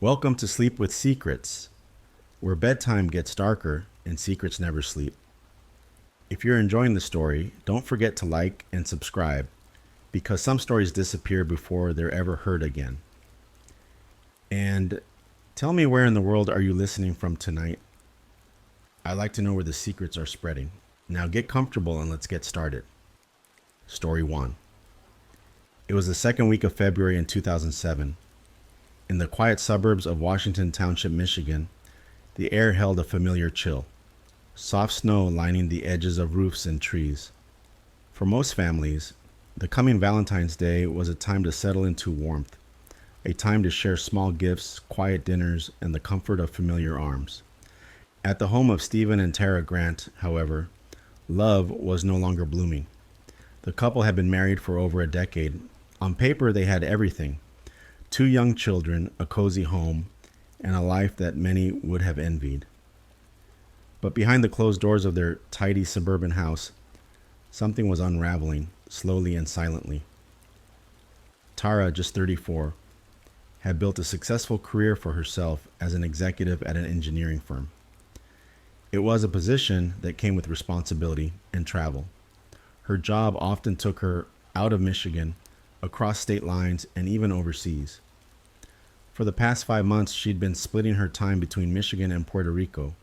Welcome to Sleep with Secrets, where bedtime gets darker and secrets never sleep. If you're enjoying the story, don't forget to like and subscribe, because some stories disappear before they're ever heard again. And tell me, where in the world are you listening from tonight? I'd like to know where the secrets are spreading. Now get comfortable and let's get started. Story 1. It was the second week of February in 2007. In the quiet suburbs of Washington Township, Michigan, the air held a familiar chill. Soft snow lining the edges of roofs and trees. For most families, the coming Valentine's Day was a time to settle into warmth, a time to share small gifts, quiet dinners, and the comfort of familiar arms. At the home of Stephen and Tara Grant, however, love was no longer blooming. The couple had been married for over a decade. On paper, they had everything: 2 young children, a cozy home, and a life that many would have envied. But behind the closed doors of their tidy suburban house, something was unraveling, slowly and silently. Tara, just 34, had built a successful career for herself as an executive at an engineering firm. It was a position that came with responsibility and travel. Her job often took her out of Michigan, across state lines, and even overseas. For the past 5 months, she'd been splitting her time between Michigan and Puerto Rico,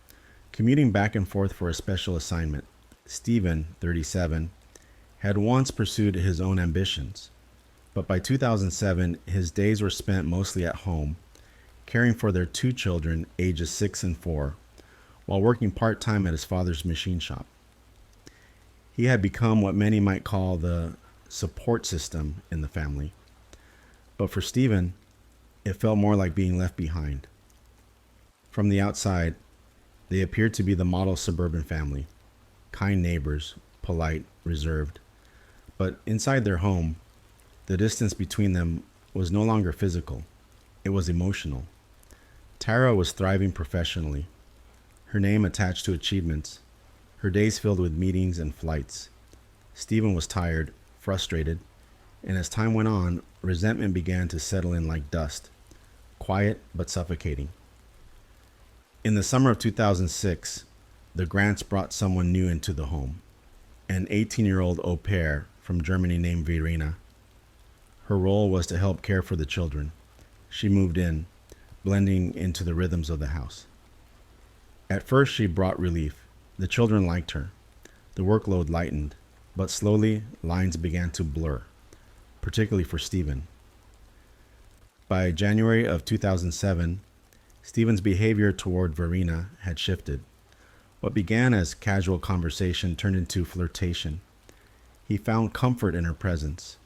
commuting back and forth for a special assignment. Stephen, 37, had once pursued his own ambitions, but by 2007, his days were spent mostly at home, caring for their 2 children, ages 6 and 4, while working part-time at his father's machine shop. He had become what many might call the support system in the family. But for Stephen, it felt more like being left behind. From the outside, they appeared to be the model suburban family, kind neighbors, polite, reserved. But inside their home, the distance between them was no longer physical. It was emotional. Tara was thriving professionally, her name attached to achievements, her days filled with meetings and flights. Stephen was tired, frustrated, and as time went on, resentment began to settle in like dust, quiet but suffocating. In the summer of 2006, the Grants brought someone new into the home, an 18-year-old au pair from Germany named Verena. Her role was to help care for the children. She moved in, blending into the rhythms of the house. At first, she brought relief. The children liked her. The workload lightened, but slowly lines began to blur, particularly for Stephen. By January of 2007, Stephen's behavior toward Verena had shifted. What began as casual conversation turned into flirtation. He found comfort in her presence,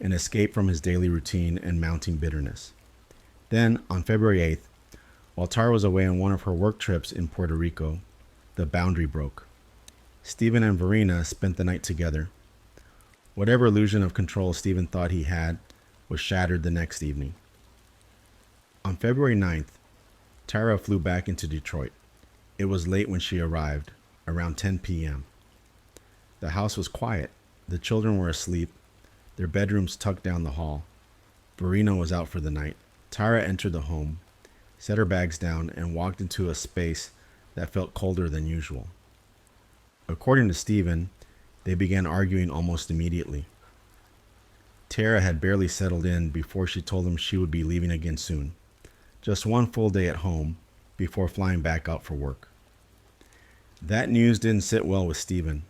an escape from his daily routine and mounting bitterness. Then, on February 8th, while Tara was away on one of her work trips in Puerto Rico, the boundary broke. Stephen and Verena spent the night together. Whatever illusion of control Stephen thought he had was shattered the next evening. On February 9th, Tara flew back into Detroit. It was late when she arrived, around 10 p.m. The house was quiet. The children were asleep, their bedrooms tucked down the hall. Verena was out for the night. Tara entered the home, set her bags down, and walked into a space that felt colder than usual. According to Stephen, they began arguing almost immediately. Tara had barely settled in before she told him she would be leaving again soon. Just one full day at home before flying back out for work. That news didn't sit well with Stephen.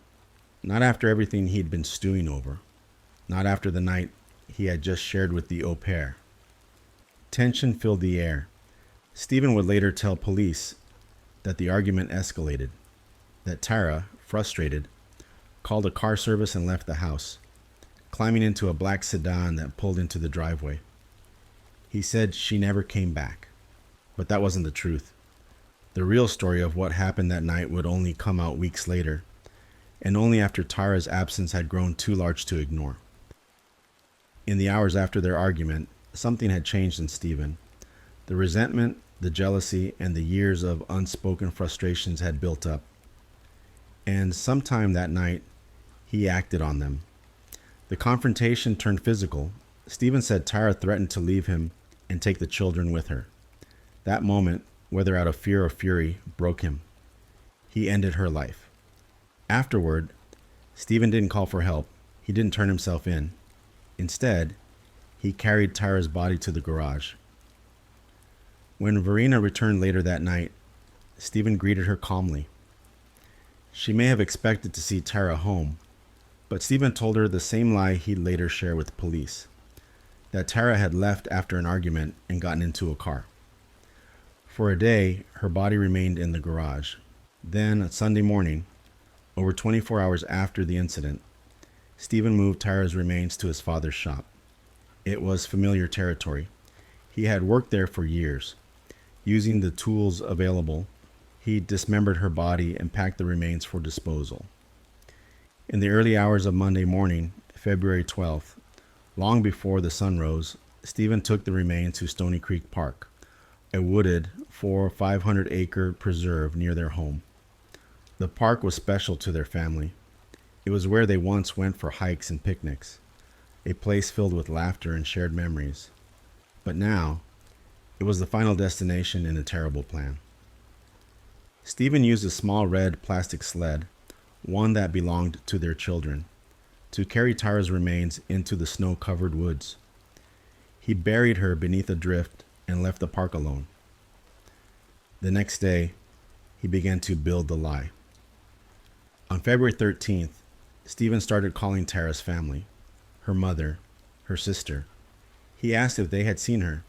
Not after everything he'd been stewing over. Not after the night he had just shared with the au pair. Tension filled the air. Stephen would later tell police that the argument escalated, that Tara, frustrated, called a car service and left the house, climbing into a black sedan that pulled into the driveway. He said she never came back, but that wasn't the truth. The real story of what happened that night would only come out weeks later, and only after Tara's absence had grown too large to ignore. In the hours after their argument, something had changed in Stephen. The resentment, the jealousy, and the years of unspoken frustrations had built up. And sometime that night, he acted on them. The confrontation turned physical. Stephen said Tara threatened to leave him and take the children with her. That moment, whether out of fear or fury, broke him. He ended her life. Afterward, Stephen didn't call for help. He didn't turn himself in. Instead, he carried Tyra's body to the garage. When Verena returned later that night, Stephen greeted her calmly. She may have expected to see Tyra home, but Stephen told her the same lie he'd later share with police, that Tyra had left after an argument and gotten into a car. For a day, her body remained in the garage. Then, on Sunday morning, over 24 hours after the incident, Stephen moved Tyra's remains to his father's shop. It was familiar territory. He had worked there for years. Using the tools available, he dismembered her body and packed the remains for disposal. In the early hours of Monday morning, February 12th, long before the sun rose, Stephen took the remains to Stony Creek Park, a wooded 500-acre preserve near their home. The park was special to their family. It was where they once went for hikes and picnics, a place filled with laughter and shared memories. But now, it was the final destination in a terrible plan. Stephen used a small red plastic sled, one that belonged to their children, to carry Tyra's remains into the snow-covered woods. He buried her beneath a drift and left the park alone. The next day, he began to build the lie. On February 13th, Stephen started calling Tyra's family, her mother, her sister. He asked if they had seen her,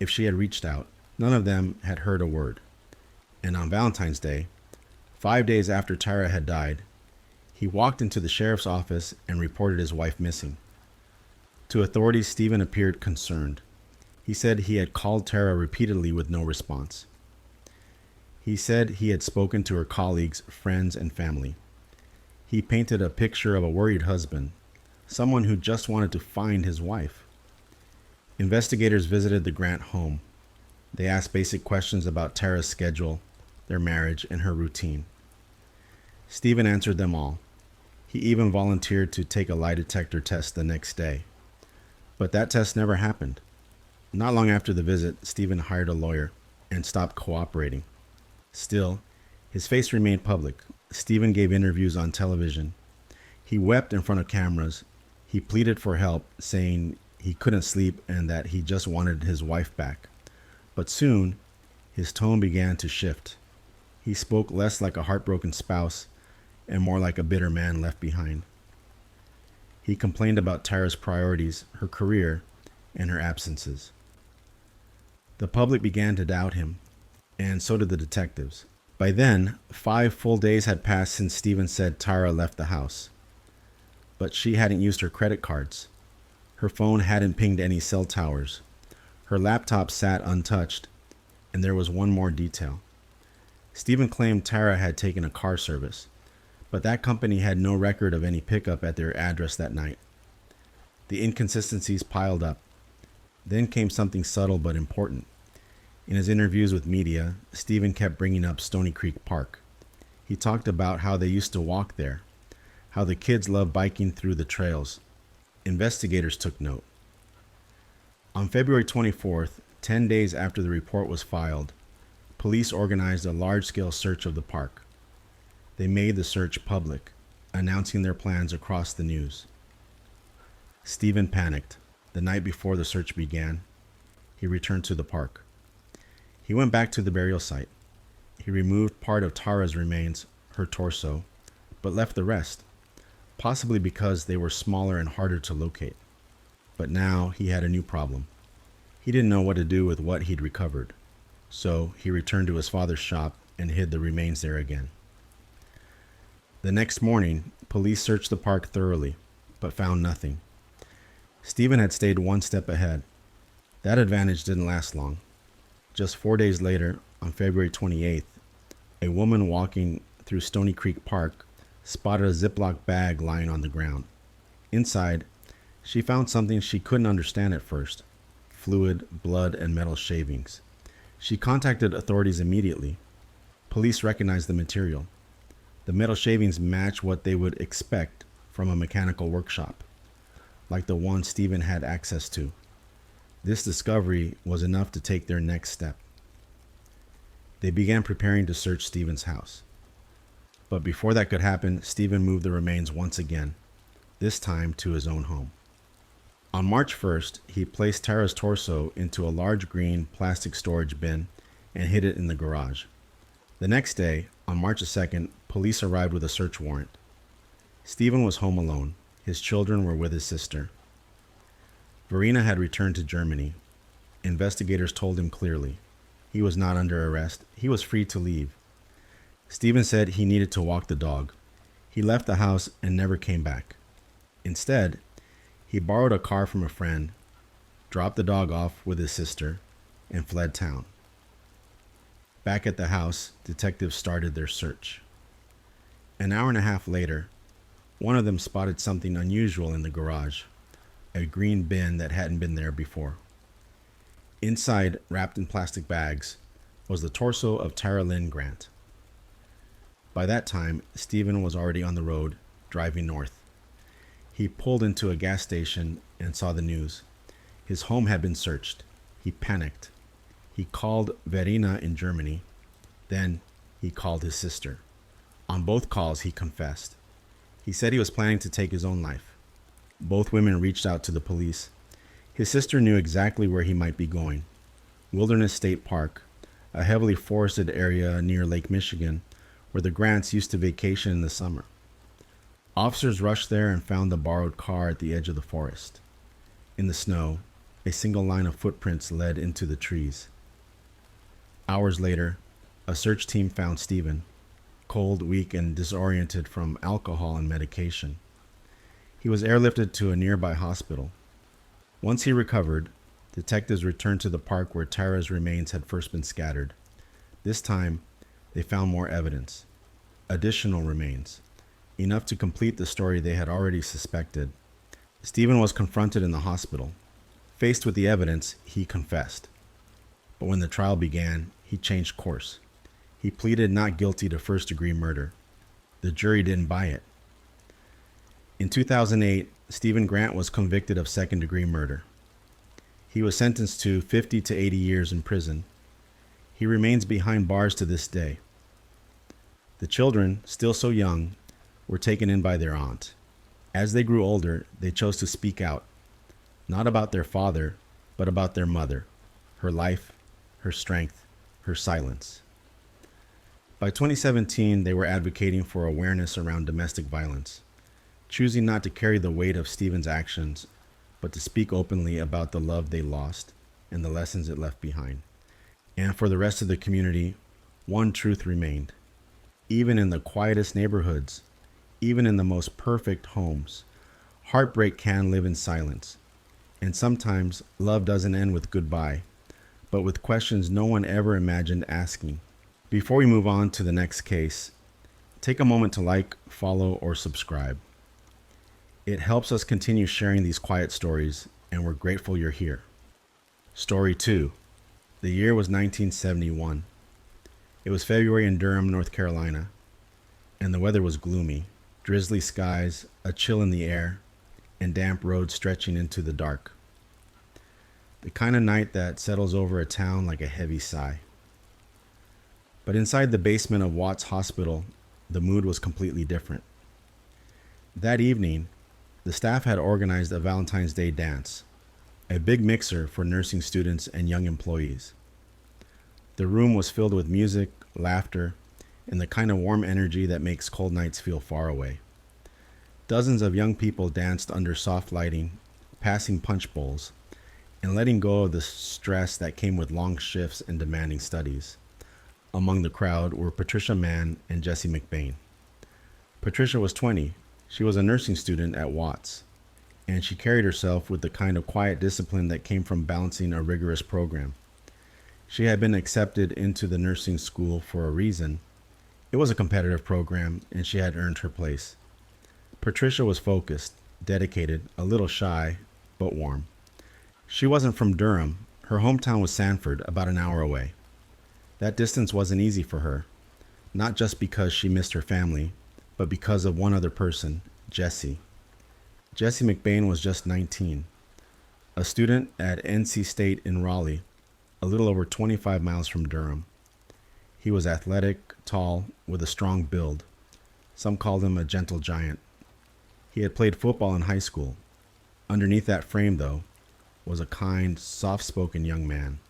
if she had reached out. None of them had heard a word. And on Valentine's Day, 5 days after Tyra had died, he walked into the sheriff's office and reported his wife missing. To authorities, Stephen appeared concerned. He said he had called Tyra repeatedly with no response. He said he had spoken to her colleagues, friends, and family. He painted a picture of a worried husband, someone who just wanted to find his wife. Investigators visited the Grant home. They asked basic questions about Tyra's schedule, their marriage, and her routine. Stephen answered them all. He even volunteered to take a lie detector test the next day. But that test never happened. Not long after the visit, Stephen hired a lawyer and stopped cooperating. Still, his face remained public. Stephen gave interviews on television. He wept in front of cameras. He pleaded for help, saying he couldn't sleep and that he just wanted his wife back. But soon, his tone began to shift. He spoke less like a heartbroken spouse and more like a bitter man left behind. He complained about Tyra's priorities, her career, and her absences. The public began to doubt him, and so did the detectives. By then, 5 full days had passed since Stephen said Tyra left the house. But she hadn't used her credit cards. Her phone hadn't pinged any cell towers. Her laptop sat untouched, and there was one more detail. Stephen claimed Tyra had taken a car service, but that company had no record of any pickup at their address that night. The inconsistencies piled up. Then came something subtle but important. In his interviews with media, Stephen kept bringing up Stony Creek Park. He talked about how they used to walk there, how the kids loved biking through the trails. Investigators took note. On February 24th, 10 days after the report was filed, police organized a large-scale search of the park. They made the search public, announcing their plans across the news. Stephen panicked. The night before the search began, he returned to the park. He went back to the burial site. He removed part of Tyra's remains, her torso, but left the rest, possibly because they were smaller and harder to locate. But now he had a new problem. He didn't know what to do with what he'd recovered, so he returned to his father's shop and hid the remains there again. The next morning, police searched the park thoroughly, but found nothing. Stephen had stayed one step ahead. That advantage didn't last long. Just 4 days later, on February 28th, a woman walking through Stony Creek Park spotted a Ziploc bag lying on the ground. Inside, she found something she couldn't understand at first: fluid, blood, and metal shavings. She contacted authorities immediately. Police recognized the material. The metal shavings matched what they would expect from a mechanical workshop, like the one Stephen had access to. This discovery was enough to take their next step. They began preparing to search Stephen's house. But before that could happen, Stephen moved the remains once again, this time to his own home. On March 1st, he placed Tara's torso into a large green plastic storage bin and hid it in the garage. The next day, on March 2nd, police arrived with a search warrant. Stephen was home alone. His children were with his sister. Verena had returned to Germany. Investigators told him clearly. He was not under arrest. He was free to leave. Stephen said he needed to walk the dog. He left the house and never came back. Instead, he borrowed a car from a friend, dropped the dog off with his sister, and fled town. Back at the house, detectives started their search. An hour and a half later, one of them spotted something unusual in the garage, a green bin that hadn't been there before. Inside, wrapped in plastic bags, was the torso of Tara Lynn Grant. By that time, Stephen was already on the road, driving north. He pulled into a gas station and saw the news. His home had been searched. He panicked. He called Verena in Germany. Then he called his sister. On both calls, he confessed. He said he was planning to take his own life. Both women reached out to the police. His sister knew exactly where he might be going. Wilderness State Park, a heavily forested area near Lake Michigan, where the Grants used to vacation in the summer. Officers rushed there and found the borrowed car at the edge of the forest. In the snow, a single line of footprints led into the trees. Hours later, a search team found Stephen, cold, weak, and disoriented from alcohol and medication. He was airlifted to a nearby hospital. Once he recovered, detectives returned to the park where Tara's remains had first been scattered. This time, they found more evidence. Additional remains. Enough to complete the story they had already suspected. Stephen was confronted in the hospital. Faced with the evidence, he confessed. But when the trial began, he changed course. He pleaded not guilty to first-degree murder. The jury didn't buy it. In 2008, Stephen Grant was convicted of second-degree murder. He was sentenced to 50 to 80 years in prison. He remains behind bars to this day. The children, still so young, were taken in by their aunt. As they grew older, they chose to speak out, not about their father, but about their mother, her life, her strength, her silence. By 2017, they were advocating for awareness around domestic violence, choosing not to carry the weight of Stephen's actions, but to speak openly about the love they lost and the lessons it left behind. And for the rest of the community, one truth remained. Even in the quietest neighborhoods, even in the most perfect homes, heartbreak can live in silence. And sometimes love doesn't end with goodbye, but with questions no one ever imagined asking. Before we move on to the next case, take a moment to like, follow, or subscribe. It helps us continue sharing these quiet stories, and we're grateful you're here. Story 2. The year was 1971. It was February in Durham, North Carolina, and the weather was gloomy. Drizzly skies, a chill in the air, and damp roads stretching into the dark. The kind of night that settles over a town like a heavy sigh. But inside the basement of Watts Hospital, the mood was completely different. That evening, the staff had organized a Valentine's Day dance, a big mixer for nursing students and young employees. The room was filled with music, laughter, and the kind of warm energy that makes cold nights feel far away. Dozens of young people danced under soft lighting, passing punch bowls, and letting go of the stress that came with long shifts and demanding studies. Among the crowd were Patricia Mann and Jessie McBain. Patricia was 20. She was a nursing student at Watts, and she carried herself with the kind of quiet discipline that came from balancing a rigorous program. She had been accepted into the nursing school for a reason. It was a competitive program, and she had earned her place. Patricia was focused, dedicated, a little shy, but warm. She wasn't from Durham. Her hometown was Sanford, about an hour away. That distance wasn't easy for her, not just because she missed her family, but because of one other person, Jessie. Jessie McBain was just 19, a student at NC State in Raleigh, a little over 25 miles from Durham. He was athletic, tall, with a strong build. Some called him a gentle giant. He had played football in high school. Underneath that frame, though, was a kind, soft-spoken young man.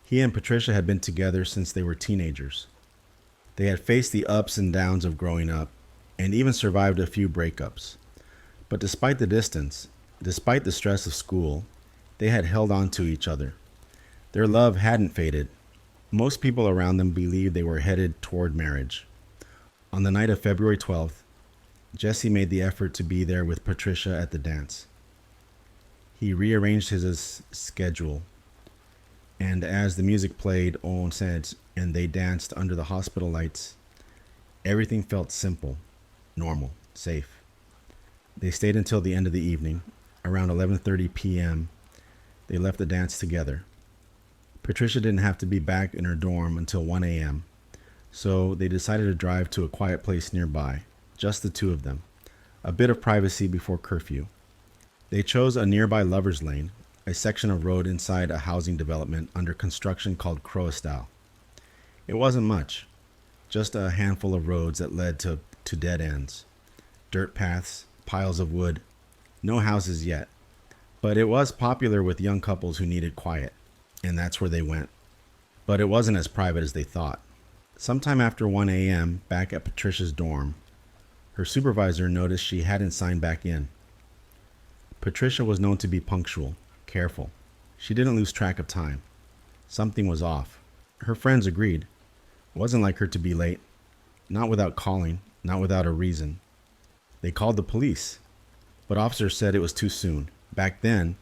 He and Patricia had been together since they were teenagers. They had faced the ups and downs of growing up, and even survived a few breakups. But despite the distance, despite the stress of school, they had held on to each other. Their love hadn't faded. Most people around them believed they were headed toward marriage. On the night of February 12th, Jesse made the effort to be there with Patricia at the dance. He rearranged his schedule, and as the music played on set and they danced under the hospital lights, everything felt simple, normal, safe. They stayed until the end of the evening. Around 11:30 p.m., they left the dance together. Patricia didn't have to be back in her dorm until 1 a.m., so they decided to drive to a quiet place nearby, just the two of them, a bit of privacy before curfew. They chose a nearby lover's lane, a section of road inside a housing development under construction called Crowestyle. It wasn't much, just a handful of roads that led to dead ends, dirt paths, piles of wood, no houses yet. But it was popular with young couples who needed quiet, and that's where they went. But it wasn't as private as they thought. Sometime after 1 a.m., back at Patricia's dorm, her supervisor noticed she hadn't signed back in. Patricia was known to be punctual, careful. She didn't lose track of time. Something was off. Her friends agreed. It wasn't like her to be late. Not without calling, not without a reason. They called the police, but officers said it was too soon. Back then,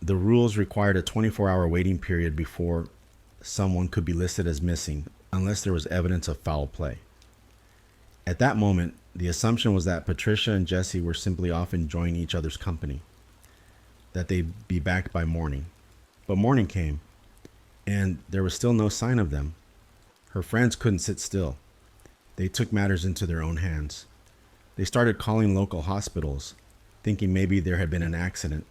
the rules required a 24-hour waiting period before someone could be listed as missing, unless there was evidence of foul play. At that moment, the assumption was that Patricia and Jesse were simply off enjoying each other's company, that they'd be back by morning. But morning came, and there was still no sign of them. Her friends couldn't sit still. They took matters into their own hands. They started calling local hospitals, thinking maybe there had been an accident.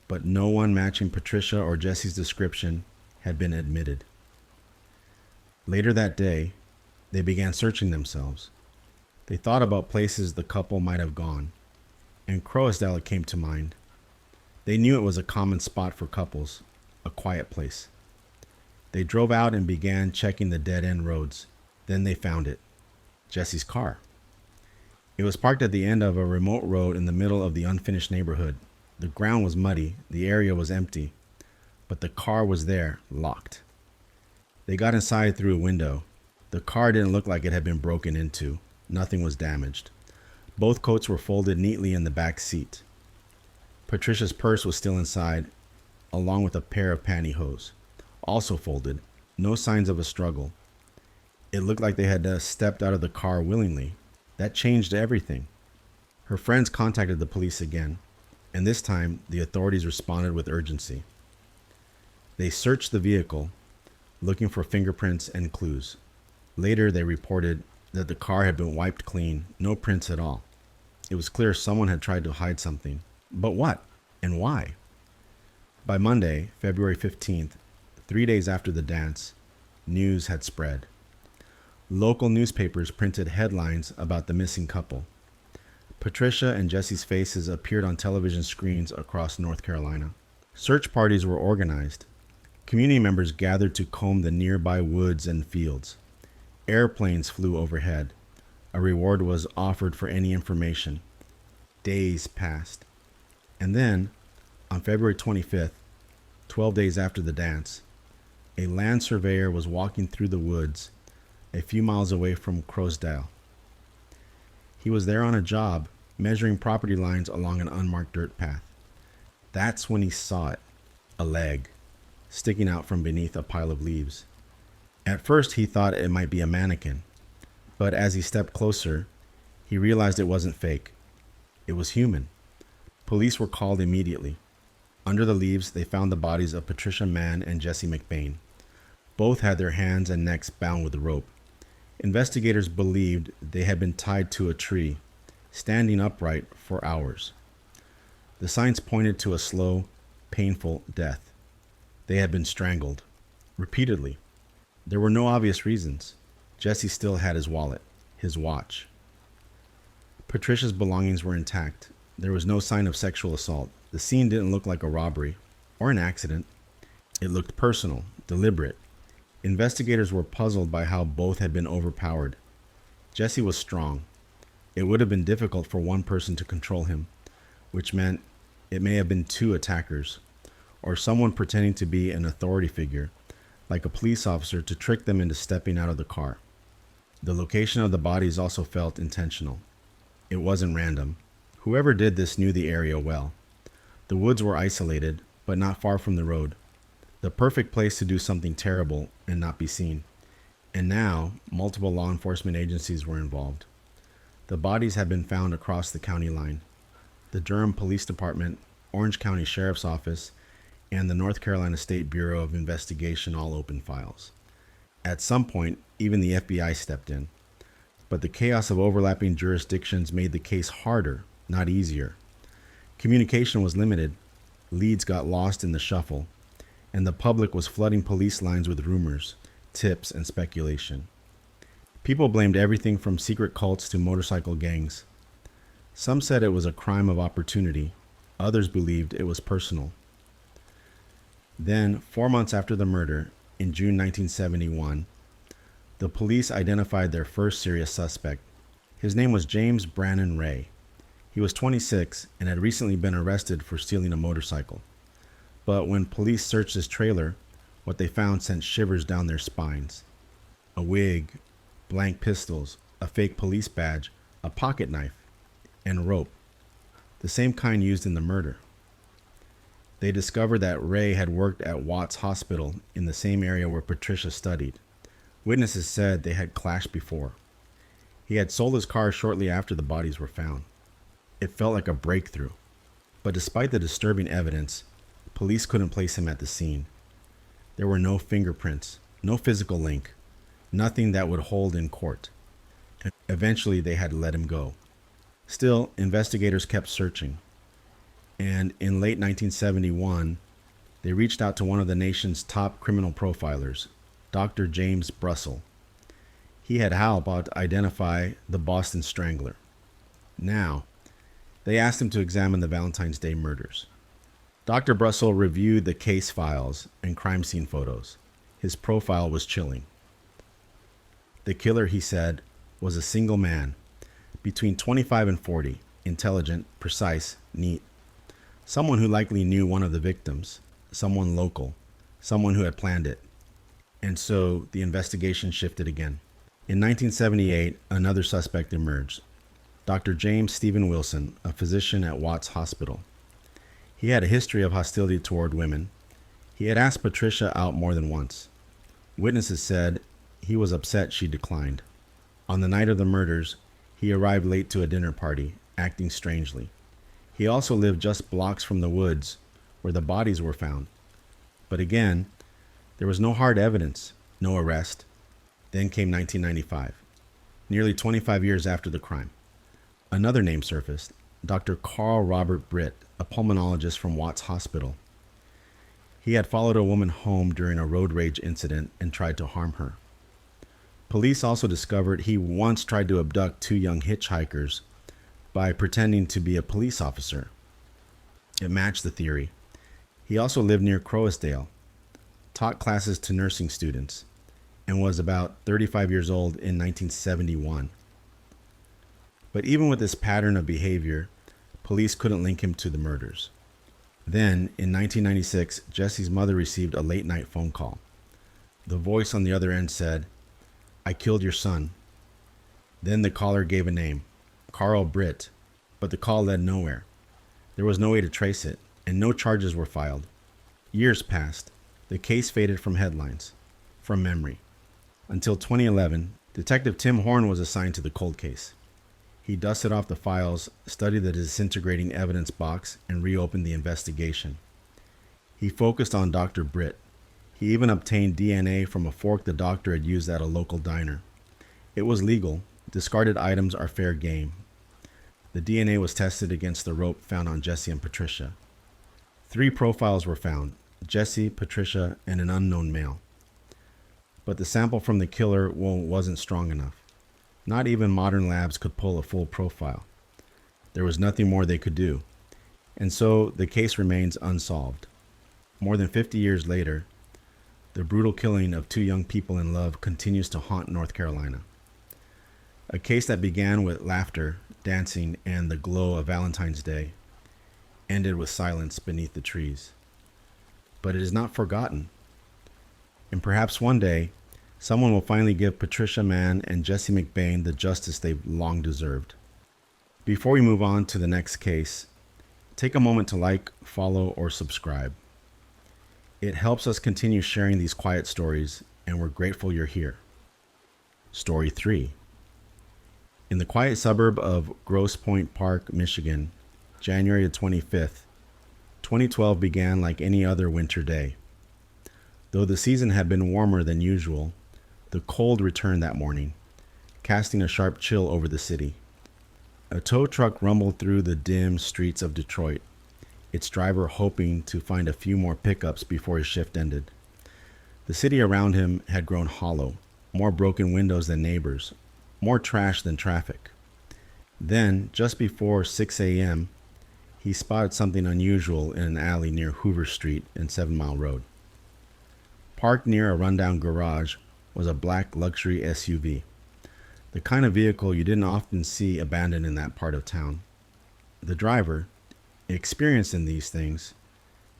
But no one matching Patricia or Jesse's description had been admitted. Later that day, they began searching themselves. They thought about places the couple might have gone, and Crowestyle came to mind. They knew it was a common spot for couples, a quiet place. They drove out and began checking the dead-end roads. Then they found it, Jesse's car. It was parked at the end of a remote road in the middle of the unfinished neighborhood. The ground was muddy, the area was empty, but the car was there, locked. They got inside through a window. The car didn't look like it had been broken into. Nothing was damaged. Both coats were folded neatly in the back seat. Patricia's purse was still inside, along with a pair of pantyhose, also folded. No signs of a struggle. It looked like they had stepped out of the car willingly. That changed everything. Her friends contacted the police again, and this time the authorities responded with urgency. They searched the vehicle, looking for fingerprints and clues. Later, they reported that the car had been wiped clean, no prints at all. It was clear someone had tried to hide something. But what? And why? By Monday, February 15th, 3 days after the dance, news had spread. Local newspapers printed headlines about the missing couple. Patricia and Jesse's faces appeared on television screens across North Carolina. Search parties were organized. Community members gathered to comb the nearby woods and fields. Airplanes flew overhead. A reward was offered for any information. Days passed. And then, on February 25th, 12 days after the dance, a land surveyor was walking through the woods a few miles away from Crowestyle. He was there on a job, measuring property lines along an unmarked dirt path. That's when he saw it, a leg, sticking out from beneath a pile of leaves. At first, he thought it might be a mannequin, but as he stepped closer, he realized it wasn't fake. It was human. Police were called immediately. Under the leaves, they found the bodies of Patricia Mann and Jesse McBain. Both had their hands and necks bound with rope. Investigators believed they had been tied to a tree, standing upright for hours. The signs pointed to a slow, painful death. They had been strangled. repeatedly. There were no obvious reasons. Jesse still had his wallet, his watch. Patricia's belongings were intact. There was no sign of sexual assault. The scene didn't look like a robbery or an accident. It looked personal, deliberate. Investigators were puzzled by how both had been overpowered. Jesse was strong. It would have been difficult for one person to control him, which meant it may have been two attackers, or someone pretending to be an authority figure, like a police officer, to trick them into stepping out of the car. The location of the bodies also felt intentional. It wasn't random. Whoever did this knew the area well. The woods were isolated, but not far from the road. The perfect place to do something terrible and not be seen. And now, multiple law enforcement agencies were involved. The bodies had been found across the county line. The Durham Police Department, Orange County Sheriff's Office, and the North Carolina State Bureau of Investigation all opened files. At some point, even the FBI stepped in. But the chaos of overlapping jurisdictions made the case harder, not easier. Communication was limited, leads got lost in the shuffle, and the public was flooding police lines with rumors, tips, and speculation. People blamed everything from secret cults to motorcycle gangs. Some said it was a crime of opportunity. Others believed it was personal. Then, 4 months after the murder, in June 1971, the police identified their first serious suspect. His name was James Brannon Ray. He was 26 and had recently been arrested for stealing a motorcycle. But when police searched his trailer, what they found sent shivers down their spines. A wig, blank pistols, a fake police badge, a pocket knife, and rope, the same kind used in the murder. They discovered that Ray had worked at Watts Hospital in the same area where Patricia studied. Witnesses said they had clashed before. He had sold his car shortly after the bodies were found. It felt like a breakthrough. But despite the disturbing evidence, police couldn't place him at the scene. There were no fingerprints, no physical link, nothing that would hold in court. Eventually, they had to let him go. Still, investigators kept searching. And in late 1971, they reached out to one of the nation's top criminal profilers, Dr. James Brussel. He had helped identify the Boston Strangler. Now, they asked him to examine the Valentine's Day murders. Dr. Brussel reviewed the case files and crime scene photos. His profile was chilling. The killer, he said, was a single man, between 25 and 40, intelligent, precise, neat. Someone who likely knew one of the victims, someone local, someone who had planned it. And so the investigation shifted again. In 1978, another suspect emerged, Dr. James Stephen Wilson, a physician at Watts Hospital. He had a history of hostility toward women. He had asked Patricia out more than once. Witnesses said he was upset she declined. On the night of the murders, he arrived late to a dinner party, acting strangely. He also lived just blocks from the woods where the bodies were found. But again, there was no hard evidence, no arrest. Then came 1995, nearly 25 years after the crime. Another name surfaced, Dr. Carl Robert Britt, a pulmonologist from Watts Hospital. He had followed a woman home during a road rage incident and tried to harm her. Police also discovered he once tried to abduct two young hitchhikers by pretending to be a police officer. It matched the theory. He also lived near Crowsdale, taught classes to nursing students, and was about 35 years old in 1971. But even with this pattern of behavior, police couldn't link him to the murders. Then, in 1996, Jesse's mother received a late-night phone call. The voice on the other end said, "I killed your son." Then the caller gave a name, Carl Britt, but the call led nowhere. There was no way to trace it, and no charges were filed. Years passed. The case faded from headlines, from memory. Until 2011, Detective Tim Horn was assigned to the cold case. He dusted off the files, studied the disintegrating evidence box, and reopened the investigation. He focused on Dr. Britt. He even obtained DNA from a fork the doctor had used at a local diner. It was legal. Discarded items are fair game. The DNA was tested against the rope found on Jesse and Patricia. 3 profiles were found, Jesse, Patricia, and an unknown male. but the sample from the killer wasn't strong enough. Not even modern labs could pull a full profile. There was nothing more they could do, and so the case remains unsolved. More than 50 years later, the brutal killing of two young people in love continues to haunt North Carolina. A case that began with laughter, dancing, and the glow of Valentine's Day ended with silence beneath the trees. But it is not forgotten. And perhaps one day, someone will finally give Patricia Mann and Jesse McBain the justice they've long deserved. Before we move on to the next case, take a moment to like, follow, or subscribe. It helps us continue sharing these quiet stories, and we're grateful you're here. Story 3. In the quiet suburb of Grosse Pointe Park, Michigan, January 25th, 2012 began like any other winter day. Though the season had been warmer than usual, the cold returned that morning, casting a sharp chill over the city. A tow truck rumbled through the dim streets of Detroit, its driver hoping to find a few more pickups before his shift ended. The city around him had grown hollow, more broken windows than neighbors, more trash than traffic. Then, just before 6 a.m., he spotted something unusual in an alley near Hoover Street and 7 Mile Road. Parked near a rundown garage was a black luxury SUV, the kind of vehicle you didn't often see abandoned in that part of town. The driver, experienced in these things,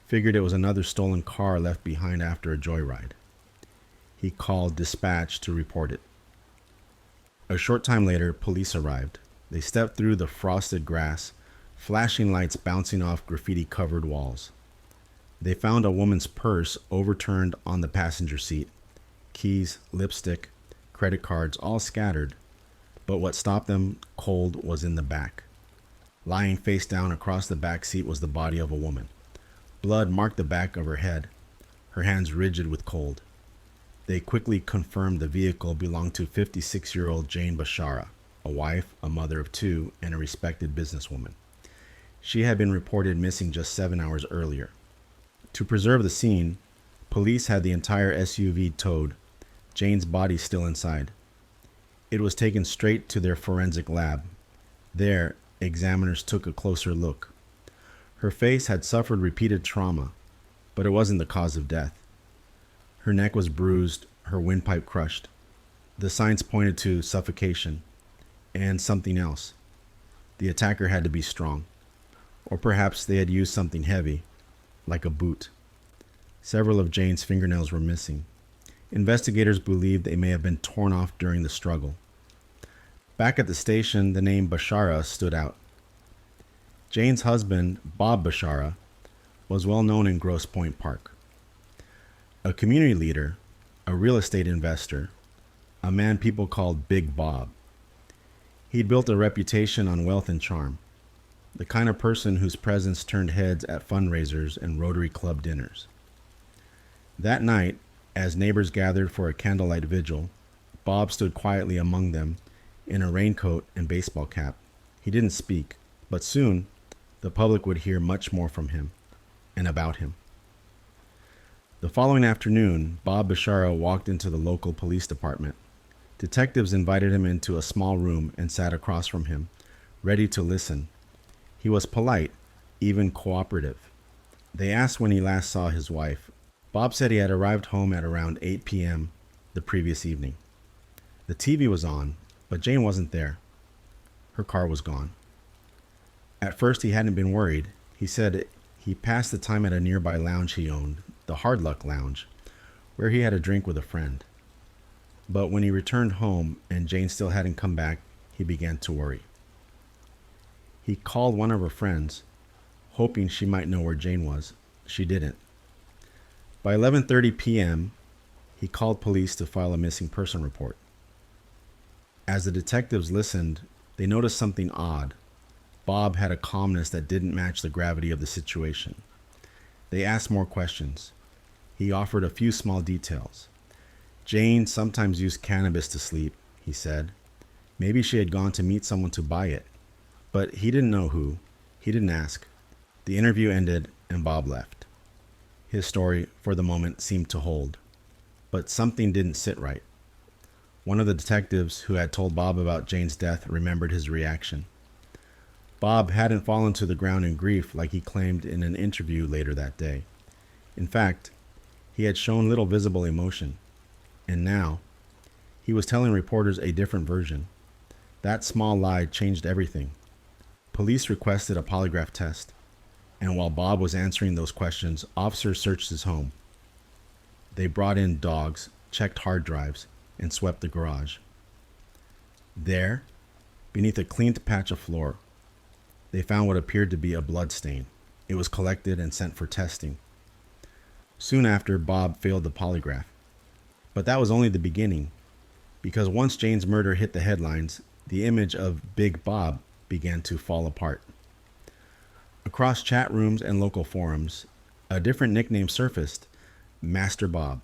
figured it was another stolen car left behind after a joyride. He called dispatch to report it. A short time later, police arrived. They stepped through the frosted grass, flashing lights bouncing off graffiti-covered walls. They found a woman's purse overturned on the passenger seat, keys, lipstick, credit cards, all scattered. But what stopped them cold was in the back. Lying face down across the back seat was the body of a woman. Blood marked the back of her head, her hands rigid with cold. They quickly confirmed the vehicle belonged to 56-year-old Jane Bashara, a wife, a mother of two, and a respected businesswoman. She had been reported missing just 7 hours earlier. To preserve the scene, police had the entire SUV towed, Jane's body still inside. It was taken straight to their forensic lab. There, examiners took a closer look. Her face had suffered repeated trauma, but it wasn't the cause of death. Her neck was bruised, her windpipe crushed. The signs pointed to suffocation and something else. The attacker had to be strong, or perhaps they had used something heavy, like a boot. Several of Jane's fingernails were missing. Investigators believed they may have been torn off during the struggle. Back at the station, the name Bashara stood out. Jane's husband, Bob Bashara, was well known in Grosse Pointe Park. A community leader, a real estate investor, a man people called Big Bob. He'd built a reputation on wealth and charm, the kind of person whose presence turned heads at fundraisers and Rotary Club dinners. That night, as neighbors gathered for a candlelight vigil, Bob stood quietly among them in a raincoat and baseball cap. He didn't speak, but soon the public would hear much more from him and about him. The following afternoon, Bob Bashara walked into the local police department. Detectives invited him into a small room and sat across from him, ready to listen. He was polite, even cooperative. They asked when he last saw his wife. Bob said he had arrived home at around 8 p.m. the previous evening. The TV was on, but Jane wasn't there. Her car was gone. At first, he hadn't been worried. He said he passed the time at a nearby lounge he owned, the Hard Luck Lounge, where he had a drink with a friend. But when he returned home and Jane still hadn't come back, he began to worry. He called one of her friends, hoping she might know where Jane was. She didn't. By 11:30 p.m., he called police to file a missing person report. As the detectives listened, they noticed something odd. Bob had a calmness that didn't match the gravity of the situation. They asked more questions. He offered a few small details. Jane sometimes used cannabis to sleep, he said. Maybe she had gone to meet someone to buy it. But he didn't know who. He didn't ask. The interview ended and Bob left. His story, for the moment, seemed to hold. but something didn't sit right. One of the detectives who had told Bob about Jane's death remembered his reaction. Bob hadn't fallen to the ground in grief like he claimed in an interview later that day. In fact, he had shown little visible emotion. And now, he was telling reporters a different version. That small lie changed everything. Police requested a polygraph test, and while Bob was answering those questions, officers searched his home. They brought in dogs, checked hard drives, and swept the garage. There, beneath a cleaned patch of floor, they found what appeared to be a blood stain. It was collected and sent for testing. Soon after, Bob failed the polygraph. But that was only the beginning, because once Jane's murder hit the headlines, the image of Big Bob began to fall apart. Across chat rooms and local forums, a different nickname surfaced, Master Bob,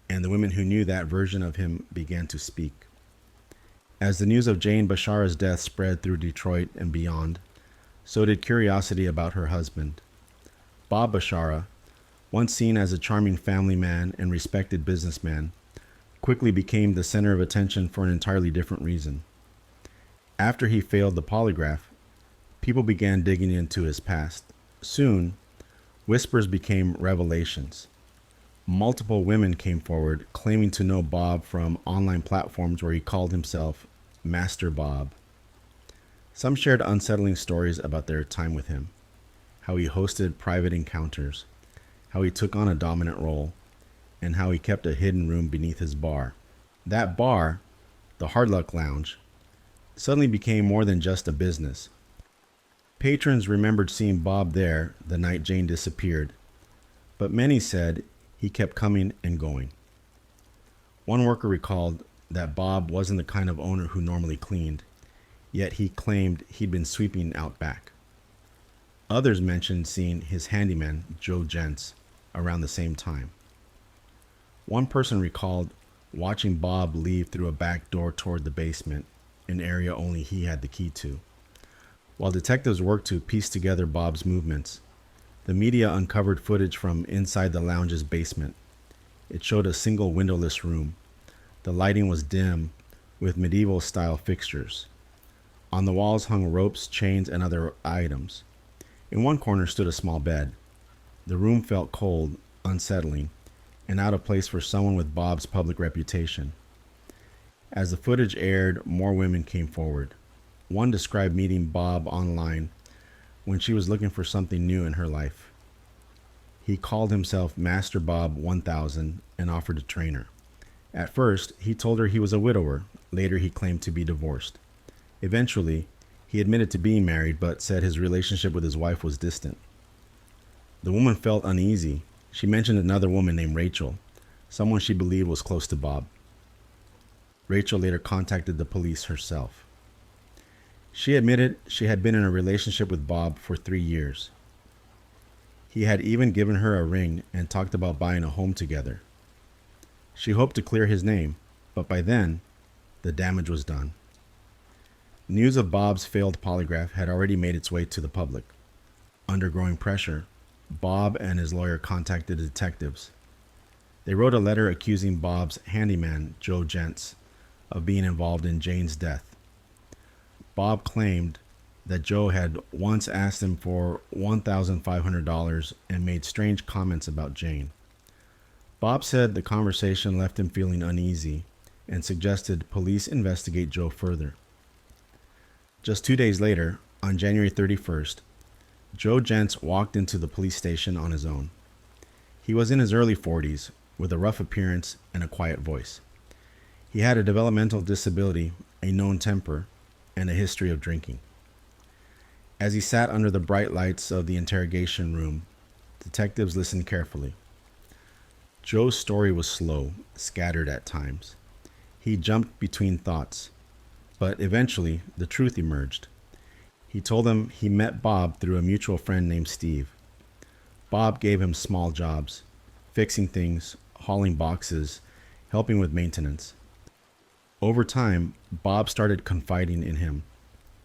and the women who knew that version of him began to speak. As the news of Jane Bashara's death spread through Detroit and beyond, so did curiosity about her husband. Bob Bashara, once seen as a charming family man and respected businessman, quickly became the center of attention for an entirely different reason. After he failed the polygraph, people began digging into his past. Soon, whispers became revelations. Multiple women came forward claiming to know Bob from online platforms where he called himself Master Bob. Some shared unsettling stories about their time with him, how he hosted private encounters, how he took on a dominant role, and how he kept a hidden room beneath his bar. That bar, the Hard Luck Lounge, suddenly became more than just a business. Patrons remembered seeing Bob there the night Jane disappeared, but many said he kept coming and going. One worker recalled that Bob wasn't the kind of owner who normally cleaned, yet he claimed he'd been sweeping out back. Others mentioned seeing his handyman, Joe Gents, around the same time. One person recalled watching Bob leave through a back door toward the basement, an area only he had the key to. While detectives worked to piece together Bob's movements, the media uncovered footage from inside the lounge's basement. It showed a single windowless room. The lighting was dim, with medieval-style fixtures. On the walls hung ropes, chains, and other items. In one corner stood a small bed. The room felt cold, unsettling, and out of place for someone with Bob's public reputation. As the footage aired, more women came forward. One described meeting Bob online when she was looking for something new in her life. He called himself Master Bob 1000 and offered to train her. At first, he told her he was a widower. Later, he claimed to be divorced. Eventually, he admitted to being married, but said his relationship with his wife was distant. The woman felt uneasy. She mentioned another woman named Rachel, someone she believed was close to Bob. Rachel later contacted the police herself. She admitted she had been in a relationship with Bob for 3 years. He had even given her a ring and talked about buying a home together. She hoped to clear his name, but by then, the damage was done. News of Bob's failed polygraph had already made its way to the public. Under growing pressure, Bob and his lawyer contacted detectives. They wrote a letter accusing Bob's handyman, Joe Gents, of being involved in Jane's death. Bob claimed that Joe had once asked him for $1,500 and made strange comments about Jane. Bob said the conversation left him feeling uneasy and suggested police investigate Joe further. Just 2 days later, on January 31st, Joe Gents walked into the police station on his own. He was in his early 40s, with a rough appearance and a quiet voice. He had a developmental disability, a known temper, and a history of drinking. As he sat under the bright lights of the interrogation room, detectives listened carefully. Joe's story was slow, scattered at times. He jumped between thoughts, but eventually the truth emerged. He told them he met Bob through a mutual friend named Steve. Bob gave him small jobs, fixing things, hauling boxes, helping with maintenance. Over time, Bob started confiding in him.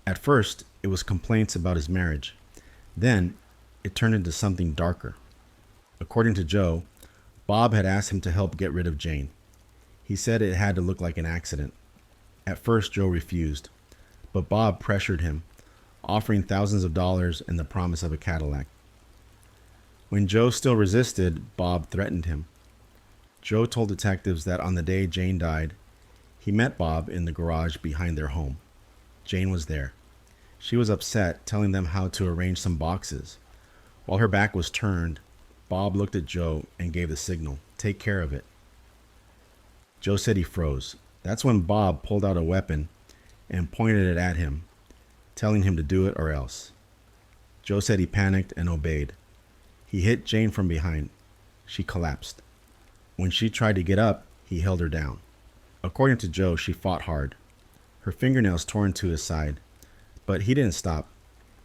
At first, it was complaints about his marriage. Then, it turned into something darker. According to Joe, Bob had asked him to help get rid of Jane. He said it had to look like an accident. At first, Joe refused, but Bob pressured him, offering thousands of dollars and the promise of a Cadillac. When Joe still resisted, Bob threatened him. Joe told detectives that on the day Jane died, he met Bob in the garage behind their home. Jane was there. She was upset, telling them how to arrange some boxes. While her back was turned, Bob looked at Joe and gave the signal, "Take care of it." Joe said he froze. That's when Bob pulled out a weapon and pointed it at him, telling him to do it or else. Joe said he panicked and obeyed. He hit Jane from behind. She collapsed. When she tried to get up, he held her down. According to Joe, she fought hard. Her fingernails tore into his side, but he didn't stop.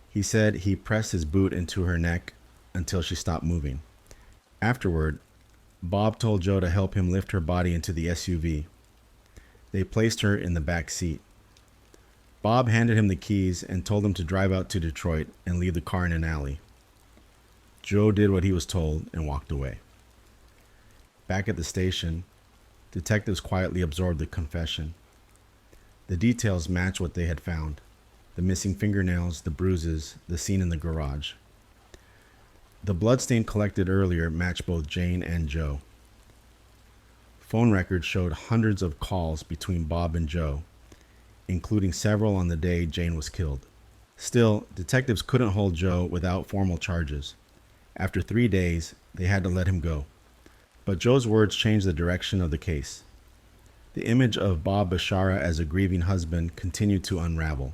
He said he pressed his boot into her neck until she stopped moving. Afterward, Bob told Joe to help him lift her body into the SUV. They placed her in the back seat. Bob handed him the keys and told him to drive out to Detroit and leave the car in an alley. Joe did what he was told and walked away. Back at the station, detectives quietly absorbed the confession. The details matched what they had found: the missing fingernails, the bruises, the scene in the garage. The bloodstain collected earlier matched both Jane and Joe. Phone records showed hundreds of calls between Bob and Joe, including several on the day Jane was killed. Still, detectives couldn't hold Joe without formal charges. After 3 days, they had to let him go. But Joe's words changed the direction of the case. The image of Bob Bashara as a grieving husband continued to unravel.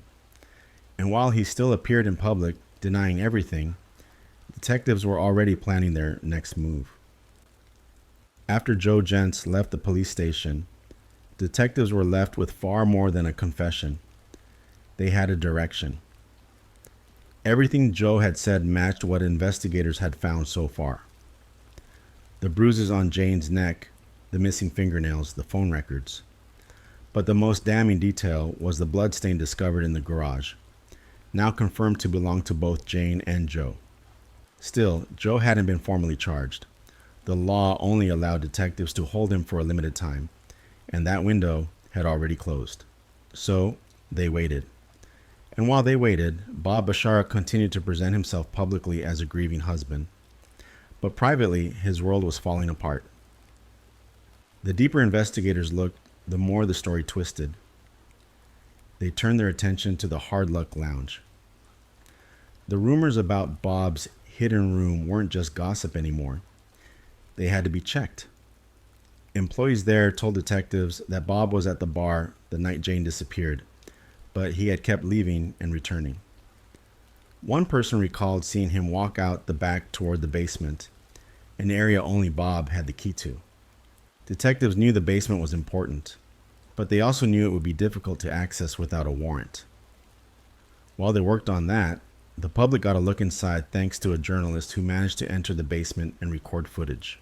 And while he still appeared in public, denying everything, detectives were already planning their next move. After Joe Gents left the police station, detectives were left with far more than a confession. They had a direction. Everything Joe had said matched what investigators had found so far. The bruises on Jane's neck, the missing fingernails, the phone records. But the most damning detail was the bloodstain discovered in the garage, now confirmed to belong to both Jane and Joe. Still, Joe hadn't been formally charged. The law only allowed detectives to hold him for a limited time, and that window had already closed. So, they waited. And while they waited, Bob Bashara continued to present himself publicly as a grieving husband. But privately, his world was falling apart. The deeper investigators looked, the more the story twisted. They turned their attention to the Hard Luck Lounge. The rumors about Bob's hidden room weren't just gossip anymore. They had to be checked. Employees there told detectives that Bob was at the bar the night Jane disappeared, but he had kept leaving and returning. One person recalled seeing him walk out the back toward the basement, an area only Bob had the key to. Detectives knew the basement was important, but they also knew it would be difficult to access without a warrant. While they worked on that, the public got a look inside thanks to a journalist who managed to enter the basement and record footage.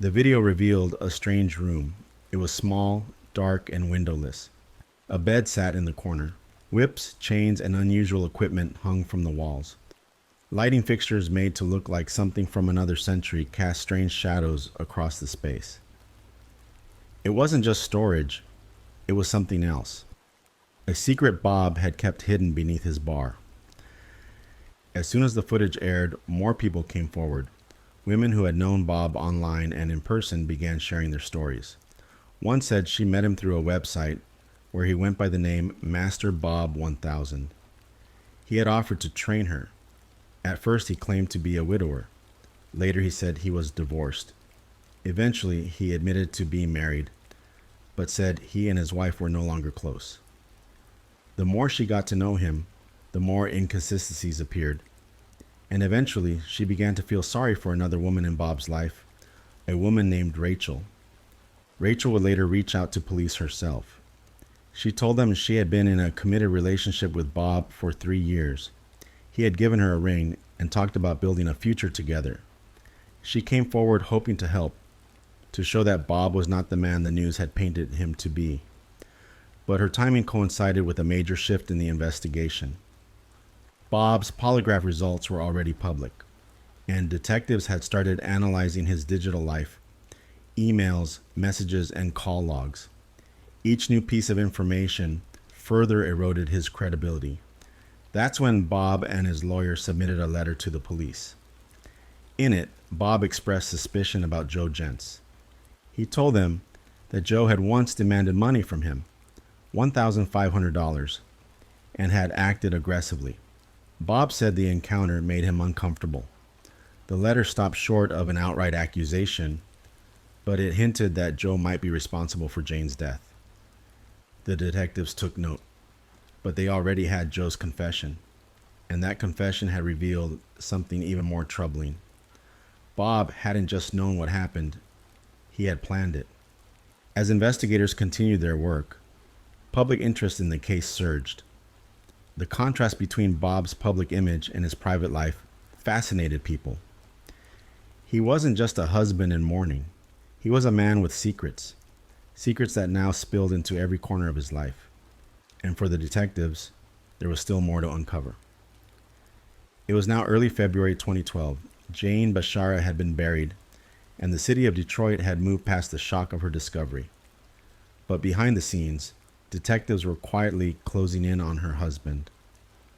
The video revealed a strange room. It was small, dark, and windowless. A bed sat in the corner. Whips, chains, and unusual equipment hung from the walls. Lighting fixtures made to look like something from another century cast strange shadows across the space. It wasn't just storage, it was something else. A secret Bob had kept hidden beneath his bar. As soon as the footage aired, more people came forward. Women who had known Bob online and in person began sharing their stories. One said she met him through a website where he went by the name Master Bob 1000. He had offered to train her. At first he claimed to be a widower. Later he said he was divorced. Eventually he admitted to being married, but said he and his wife were no longer close. The more she got to know him, the more inconsistencies appeared. And eventually she began to feel sorry for another woman in Bob's life, a woman named Rachel. Rachel would later reach out to police herself. She told them she had been in a committed relationship with Bob for 3 years. He had given her a ring and talked about building a future together. She came forward hoping to help, to show that Bob was not the man the news had painted him to be. But her timing coincided with a major shift in the investigation. Bob's polygraph results were already public. and detectives had started analyzing his digital life, emails, messages, and call logs. Each new piece of information further eroded his credibility. That's when Bob and his lawyer submitted a letter to the police. In it, Bob expressed suspicion about Joe Gents. He told them that Joe had once demanded money from him, $1,500, and had acted aggressively. Bob said the encounter made him uncomfortable. The letter stopped short of an outright accusation, but it hinted that Joe might be responsible for Jane's death. The detectives took note, but they already had Joe's confession, and that confession had revealed something even more troubling. Bob hadn't just known what happened, he had planned it. As investigators continued their work, public interest in the case surged. The contrast between Bob's public image and his private life fascinated people. He wasn't just a husband in mourning. He was a man with secrets, secrets that now spilled into every corner of his life. And for the detectives, there was still more to uncover. It was now early February 2012. Jane Bashara had been buried, and the city of Detroit had moved past the shock of her discovery. But behind the scenes, detectives were quietly closing in on her husband.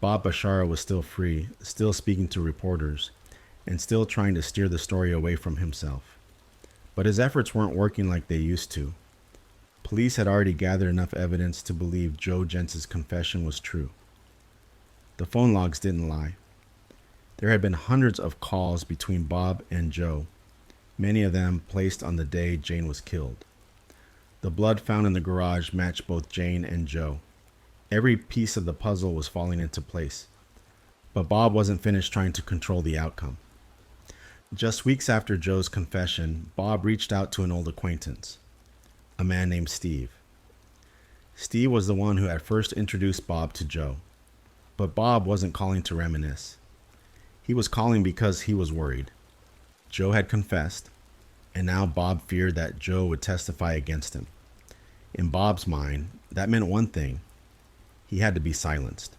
Bob Bashara was still free, still speaking to reporters, and still trying to steer the story away from himself. But his efforts weren't working like they used to. Police had already gathered enough evidence to believe Joe Gents' confession was true. The phone logs didn't lie. There had been hundreds of calls between Bob and Joe, many of them placed on the day Jane was killed. The blood found in the garage matched both Jane and Joe. Every piece of the puzzle was falling into place. But Bob wasn't finished trying to control the outcome. Just weeks after Joe's confession, Bob reached out to an old acquaintance, a man named Steve. Steve was the one who had first introduced Bob to Joe. But Bob wasn't calling to reminisce. He was calling because he was worried. Joe had confessed, and now Bob feared that Joe would testify against him. In Bob's mind, that meant one thing: he had to be silenced.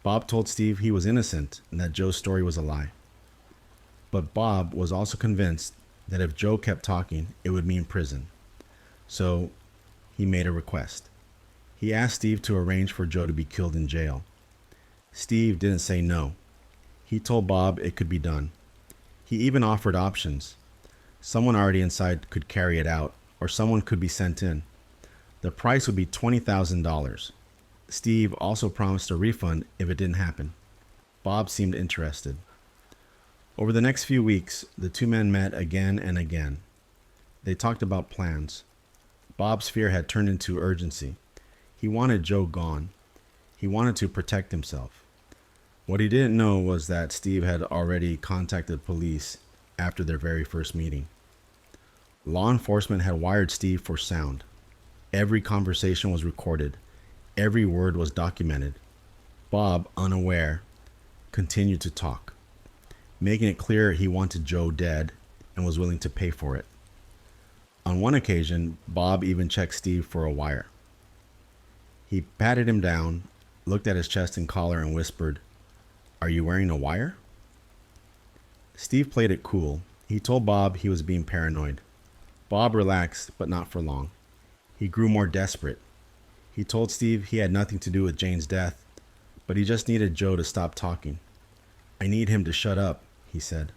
Bob told Steve he was innocent and that Joe's story was a lie. But Bob was also convinced that if Joe kept talking, it would mean prison. So he made a request. He asked Steve to arrange for Joe to be killed in jail. Steve didn't say no. He told Bob it could be done. He even offered options. Someone already inside could carry it out, or someone could be sent in. The price would be $20,000. Steve also promised a refund if it didn't happen. Bob seemed interested. Over the next few weeks, the two men met again and again. They talked about plans. Bob's fear had turned into urgency. He wanted Joe gone. He wanted to protect himself. What he didn't know was that Steve had already contacted police after their very first meeting. Law enforcement had wired Steve for sound. Every conversation was recorded. Every word was documented. Bob, unaware, continued to talk, making it clear he wanted Joe dead and was willing to pay for it. On one occasion, Bob even checked Steve for a wire. He patted him down, looked at his chest and collar, and whispered, "Are you wearing a wire?" Steve played it cool. He told Bob he was being paranoid. Bob relaxed, but not for long. He grew more desperate. He told Steve he had nothing to do with Jane's death, but he just needed Joe to stop talking. "I need him to shut up," he said.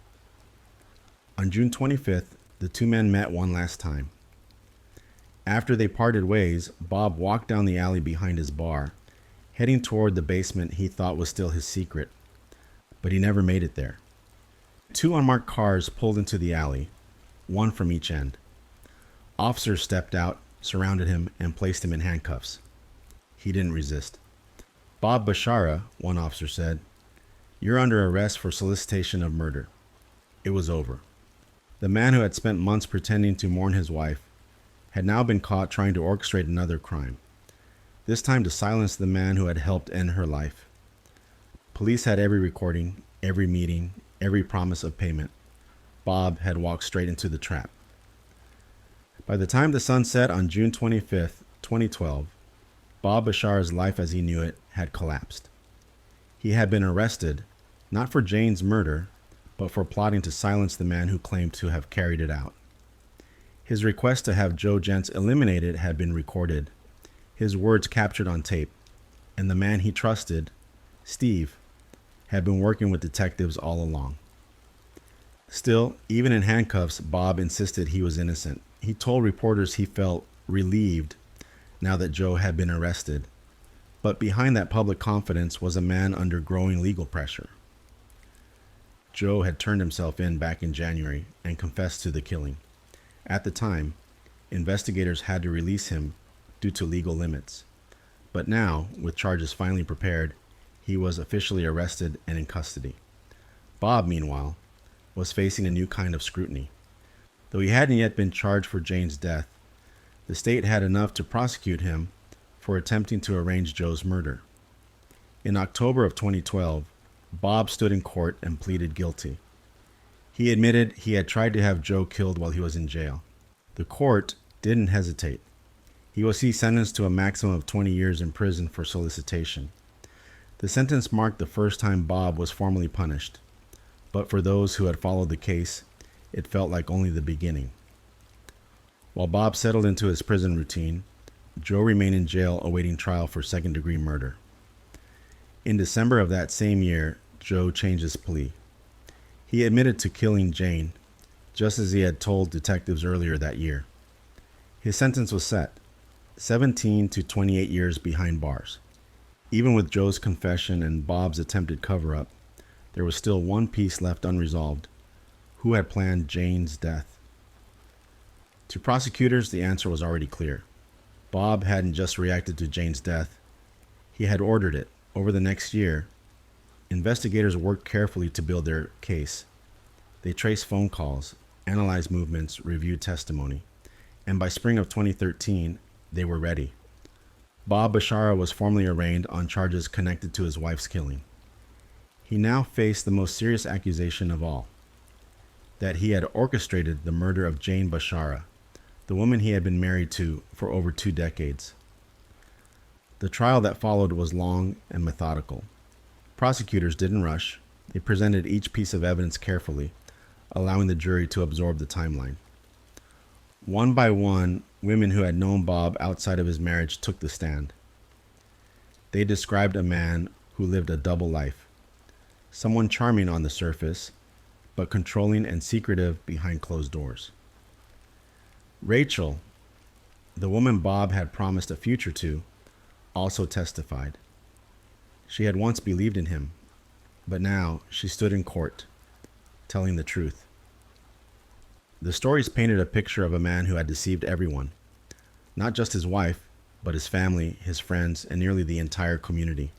On June 25th, the two men met one last time. After they parted ways, Bob walked down the alley behind his bar, heading toward the basement he thought was still his secret. But he never made it there. Two unmarked cars pulled into the alley, one from each end. Officers stepped out, surrounded him, and placed him in handcuffs. He didn't resist. "Bob Bashara," one officer said, "you're under arrest for solicitation of murder." It was over. The man who had spent months pretending to mourn his wife had now been caught trying to orchestrate another crime, this time to silence the man who had helped end her life. Police had every recording, every meeting, every promise of payment. Bob had walked straight into the trap. By the time the sun set on June 25th, 2012, Bob Bashara's life as he knew it had collapsed. He had been arrested, not for Jane's murder, but for plotting to silence the man who claimed to have carried it out. His request to have Joe Gents eliminated had been recorded, his words captured on tape, and the man he trusted, Steve, had been working with detectives all along. Still, even in handcuffs, Bob insisted he was innocent. He told reporters he felt relieved now that Joe had been arrested. But behind that public confidence was a man under growing legal pressure. Joe had turned himself in back in January and confessed to the killing. At the time, investigators had to release him due to legal limits. But now, with charges finally prepared, he was officially arrested and in custody. Bob, meanwhile, was facing a new kind of scrutiny. Though he hadn't yet been charged for Jane's death, the state had enough to prosecute him for attempting to arrange Joe's murder. In October of 2012, Bob stood in court and pleaded guilty. He admitted he had tried to have Joe killed while he was in jail. The court didn't hesitate. He was sentenced to a maximum of 20 years in prison for solicitation. The sentence marked the first time Bob was formally punished, but for those who had followed the case, it felt like only the beginning. While Bob settled into his prison routine, Joe remained in jail awaiting trial for second-degree murder. In December of that same year, Joe changed his plea. He admitted to killing Jane, just as he had told detectives earlier that year. His sentence was set, 17 to 28 years behind bars. Even with Joe's confession and Bob's attempted cover-up, there was still one piece left unresolved. Who had planned Jane's death? To prosecutors, the answer was already clear. Bob hadn't just reacted to Jane's death. He had ordered it. Over the next year, investigators worked carefully to build their case. They traced phone calls, analyzed movements, reviewed testimony, and by spring of 2013, they were ready. Bob Bashara was formally arraigned on charges connected to his wife's killing. He now faced the most serious accusation of all, that he had orchestrated the murder of Jane Bashara, the woman he had been married to for over 2 decades. The trial that followed was long and methodical. Prosecutors didn't rush. They presented each piece of evidence carefully, allowing the jury to absorb the timeline. One by one, women who had known Bob outside of his marriage took the stand. They described a man who lived a double life, someone charming on the surface, but controlling and secretive behind closed doors. Rachel, the woman Bob had promised a future to, also testified. She had once believed in him, but now she stood in court, telling the truth. The stories painted a picture of a man who had deceived everyone, not just his wife, but his family, his friends, and nearly the entire community.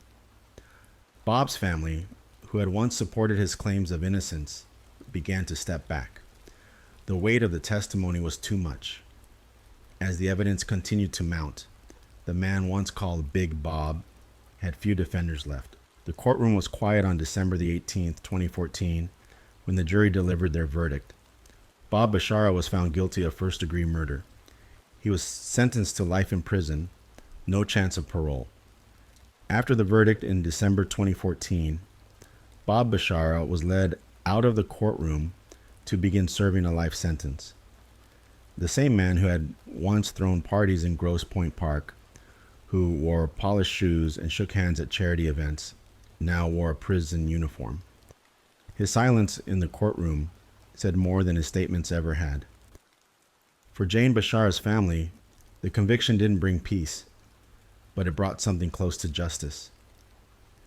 Bob's family, who had once supported his claims of innocence, began to step back. The weight of the testimony was too much. As the evidence continued to mount, the man once called Big Bob had few defenders left. The courtroom was quiet on December the 18th, 2014, when the jury delivered their verdict. Bob Bashara was found guilty of first-degree murder. He was sentenced to life in prison, no chance of parole. After the verdict in December 2014, Bob Bashara was led out of the courtroom to begin serving a life sentence. The same man who had once thrown parties in Grosse Pointe Park, who wore polished shoes and shook hands at charity events, now wore a prison uniform. His silence in the courtroom said more than his statements ever had. For Jane Bashara's family, the conviction didn't bring peace, but it brought something close to justice.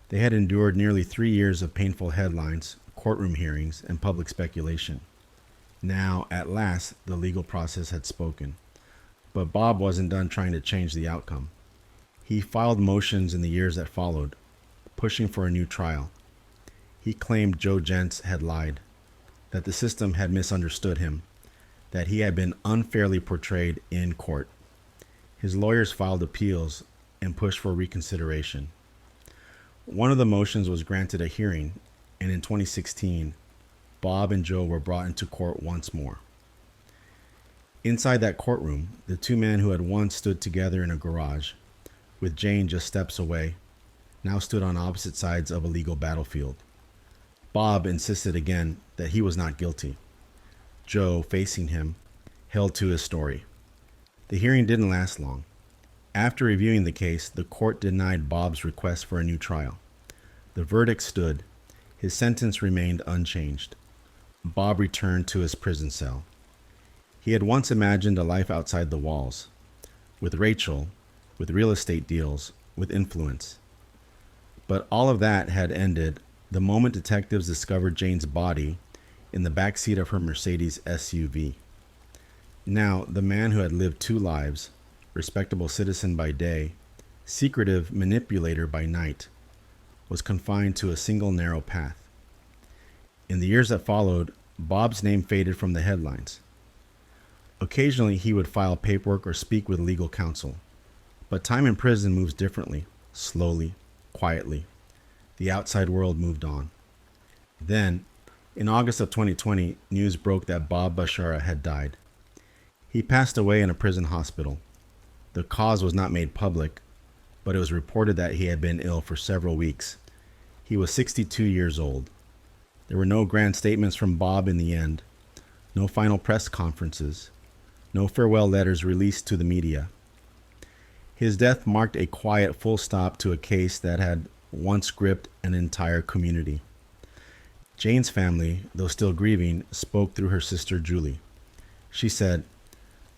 They had endured nearly 3 years of painful headlines, courtroom hearings, and public speculation. Now, at last, the legal process had spoken. But Bob wasn't done trying to change the outcome. He filed motions in the years that followed, pushing for a new trial. He claimed Joe Gents had lied, that the system had misunderstood him, that he had been unfairly portrayed in court. His lawyers filed appeals and pushed for reconsideration. One of the motions was granted a hearing, and in 2016, Bob and Joe were brought into court once more. Inside that courtroom, the two men who had once stood together in a garage, with Jane just steps away, now stood on opposite sides of a legal battlefield. Bob insisted again that he was not guilty. Joe, facing him, held to his story. The hearing didn't last long. After reviewing the case, the court denied Bob's request for a new trial. The verdict stood. His sentence remained unchanged. Bob returned to his prison cell. He had once imagined a life outside the walls, with Rachel, with real estate deals, with influence. But all of that had ended the moment detectives discovered Jane's body in the backseat of her Mercedes SUV. Now, the man who had lived two lives, respectable citizen by day, secretive manipulator by night, was confined to a single narrow path. In the years that followed, Bob's name faded from the headlines. Occasionally, he would file paperwork or speak with legal counsel. But time in prison moves differently, slowly, quietly. The outside world moved on. Then, in August of 2020, news broke that Bob Bashara had died. He passed away in a prison hospital. The cause was not made public, but it was reported that he had been ill for several weeks. He was 62 years old. There were no grand statements from Bob in the end, no final press conferences, no farewell letters released to the media. His death marked a quiet full stop to a case that had once gripped an entire community. Jane's family, though still grieving, spoke through her sister Julie. She said,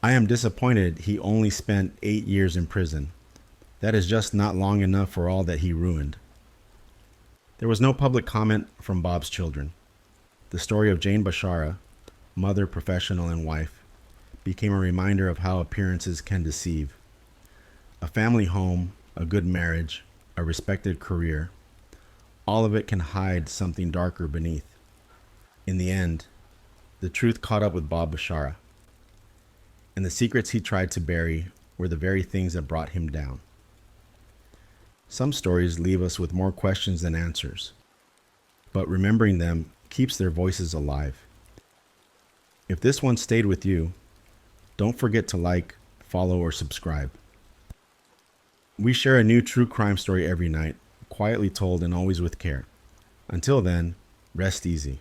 "I am disappointed he only spent 8 years in prison. That is just not long enough for all that he ruined." There was no public comment from Bob's children. The story of Jane Bashara, mother, professional, and wife, became a reminder of how appearances can deceive. A family home, a good marriage, a respected career, all of it can hide something darker beneath. In the end, the truth caught up with Bob Bashara, and the secrets he tried to bury were the very things that brought him down. Some stories leave us with more questions than answers, but remembering them keeps their voices alive. If this one stayed with you, don't forget to like, follow, or subscribe. We share a new true crime story every night, quietly told and always with care. Until then, rest easy.